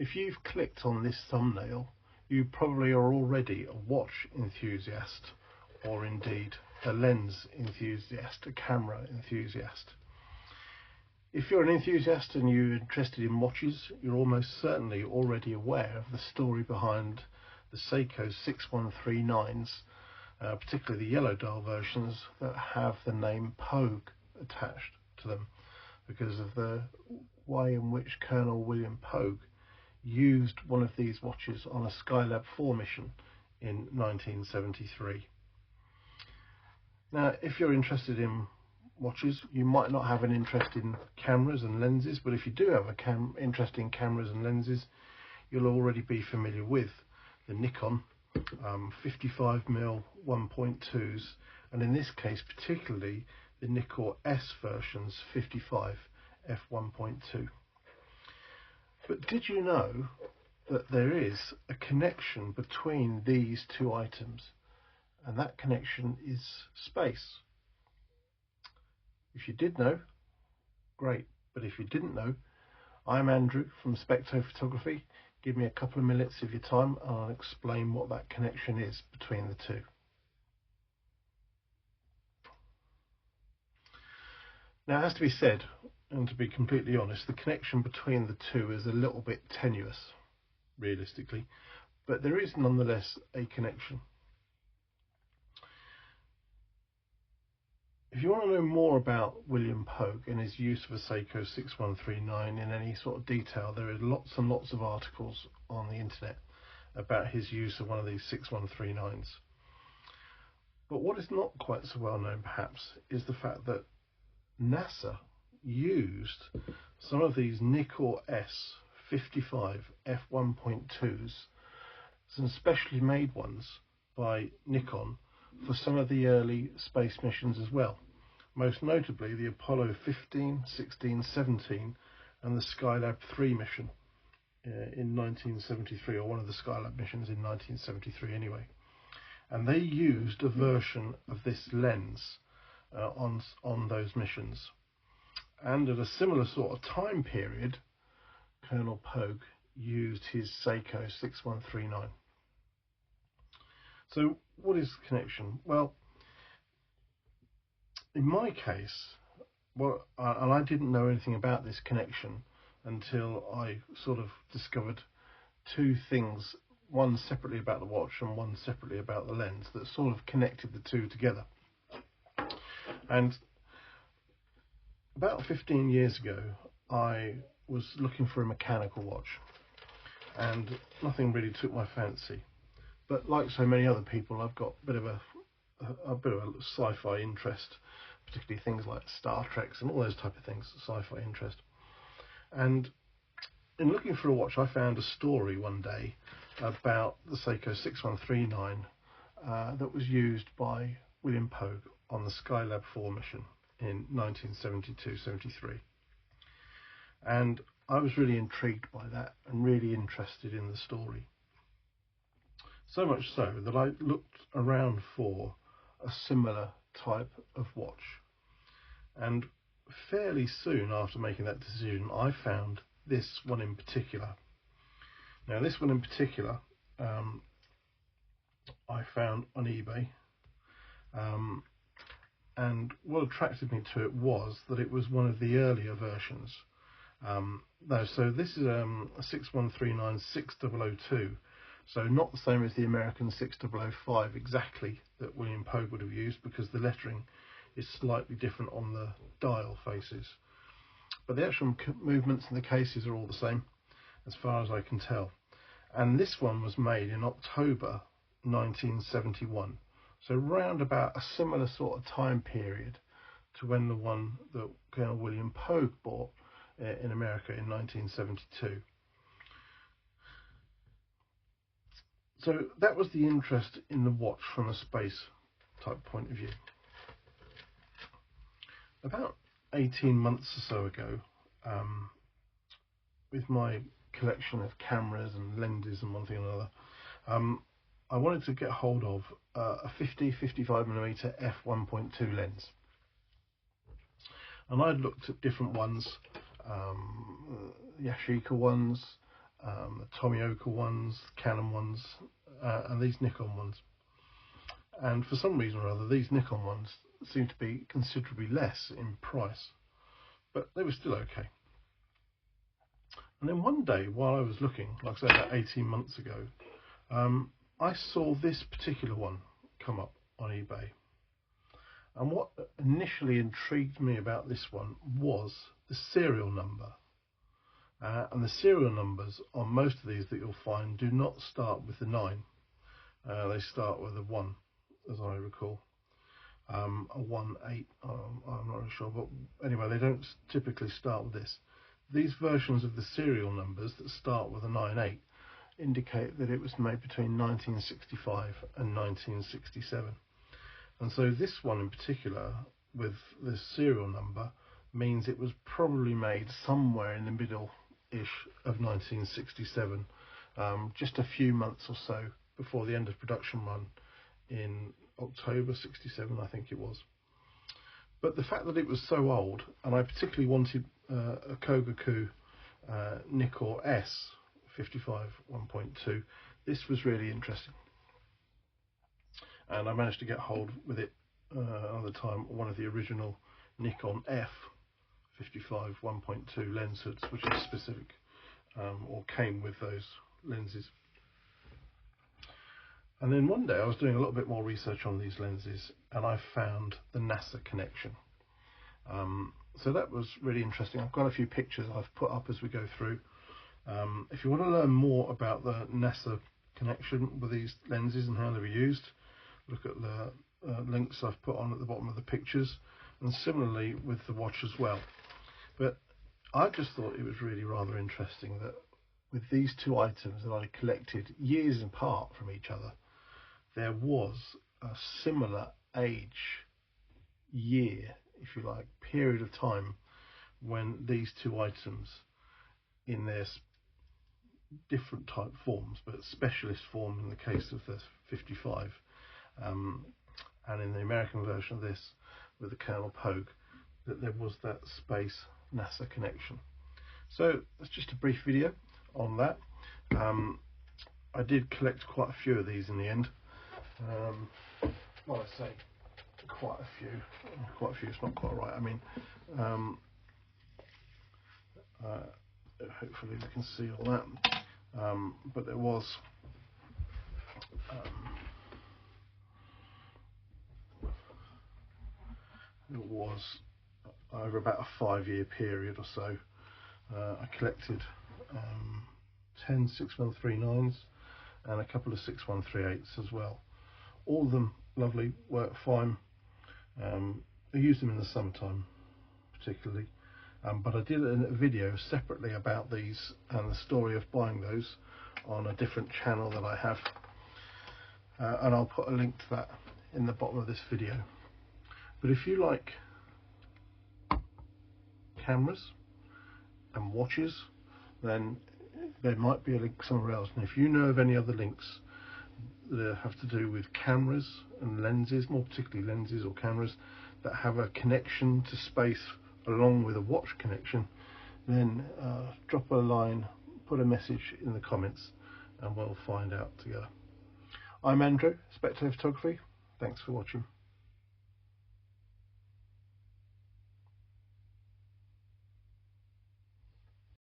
If you've clicked on this thumbnail, you probably are already a watch enthusiast, or indeed a lens enthusiast, a camera enthusiast. If you're an enthusiast and you're interested in watches, you're almost certainly already aware of the story behind the Seiko 6139s, particularly the yellow dial versions that have the name Pogue attached to them, because of the way in which Colonel William Pogue used one of these watches on a Skylab 4 mission in 1973. Now, if you're interested in watches, you might not have an interest in cameras and lenses, but if you do have an interest in cameras and lenses, you'll already be familiar with the Nikon 55mm 1.2s, and in this case particularly the NIKKOR-S versions 55 f1.2. But did you know that there is a connection between these two items, and that connection is space? If you did know, great, but if you didn't know, I'm Andrew from Specto Photography. Give me a couple of minutes of your time and I'll explain what that connection is between the two. Now, it has to be said, and to be completely honest, the connection between the two is a little bit tenuous, realistically, but there is nonetheless a connection. If you want to know more about William Pogue and his use of a Seiko 6139 in any sort of detail, there are lots and lots of articles on the internet about his use of one of these 6139s. But what is not quite so well known perhaps is the fact that NASA used some of these NIKKOR-S 55 f1.2s, some specially made ones by Nikon, for some of the early space missions as well, most notably the Apollo 15, 16, 17 and the Skylab 3 mission in 1973, or one of the Skylab missions in 1973 anyway. And they used a version of this lens on those missions. And at a similar sort of time period, Colonel Pogue used his Seiko 6139. So what is the connection? Well, in my case, and I didn't know anything about this connection until I sort of discovered two things, one separately about the watch and one separately about the lens, that sort of connected the two together. And about 15 years ago, I was looking for a mechanical watch, and nothing really took my fancy. But like so many other people, I've got a bit of a sci-fi interest, particularly things like Star Trek and all those type of things, sci-fi interest. And in looking for a watch, I found a story one day about the Seiko 6139 that was used by William Pogue on the Skylab 4 mission in 1972-73. And I was really intrigued by that and really interested in the story. So much so that I looked around for a similar type of watch. And fairly soon after making that decision, I found this one in particular. Now, this one in particular, I found on eBay. And what attracted me to it was that it was one of the earlier versions. So this is a 6139 6002. So not the same as the American 6005 exactly that William Pogue would have used, because the lettering is slightly different on the dial faces. But the actual movements and the cases are all the same, as far as I can tell. And this one was made in October 1971. So round about a similar sort of time period to when the one that Colonel William Pogue bought in America in 1972. So that was the interest in the watch from a space type point of view. About 18 months or so ago, with my collection of cameras and lenses and one thing and another, I wanted to get hold of a 55mm f1.2 lens. And I'd looked at different ones, Yashica ones, the Tomioka ones, Canon ones, and these Nikon ones. And for some reason or other, these Nikon ones seem to be considerably less in price, but they were still okay. And then one day, while I was looking, like I said, about 18 months ago, I saw this particular one come up on eBay. And what initially intrigued me about this one was the serial number. And the serial numbers on most of these that you'll find do not start with the 9. They start with a 1, as I recall. A 1, 8, I'm not really sure, but anyway, they don't typically start with this. These versions of the serial numbers that start with a 9-8 indicate that it was made between 1965 and 1967. And so this one in particular, with the serial number, means it was probably made somewhere in the middle-ish of 1967, just a few months or so before the end of production run in October 67, I think it was. But the fact that it was so old, and I particularly wanted a Pogue NIKKOR-S 55 1.2, this was really interesting. And I managed to get hold with it at the time, one of the original Nikon F 55 1.2 lens hoods, which is specific, or came with those lenses. And then one day I was doing a little bit more research on these lenses, and I found the NASA connection. So that was really interesting. I've got a few pictures I've put up as we go through. If you want to learn more about the NASA connection with these lenses and how they were used, look at the links I've put on at the bottom of the pictures, and similarly with the watch as well. But I just thought it was really rather interesting that with these two items that I collected years apart from each other, there was a similar age, year, if you like, period of time when these two items, in their different type forms, but specialist form in the case of the 55, and in the American version of this with the Colonel Pogue, that there was that space NASA connection. So that's just a brief video on that. I did collect quite a few of these in the end. Well, I say quite a few, it's not quite right. I mean, hopefully we can see all that, but there was over about a 5-year period or so, I collected 10 6139s and a couple of 6138s as well. All of them lovely, work fine. I use them in the summertime particularly, but I did a video separately about these and the story of buying those on a different channel that I have, and I'll put a link to that in the bottom of this video. But if you like cameras and watches, then there might be a link somewhere else. And if you know of any other links that have to do with cameras and lenses, more particularly lenses or cameras that have a connection to space along with a watch connection, then drop a line, put a message in the comments, and we'll find out together. I'm Andrew, Spectator Photography. Thanks for watching.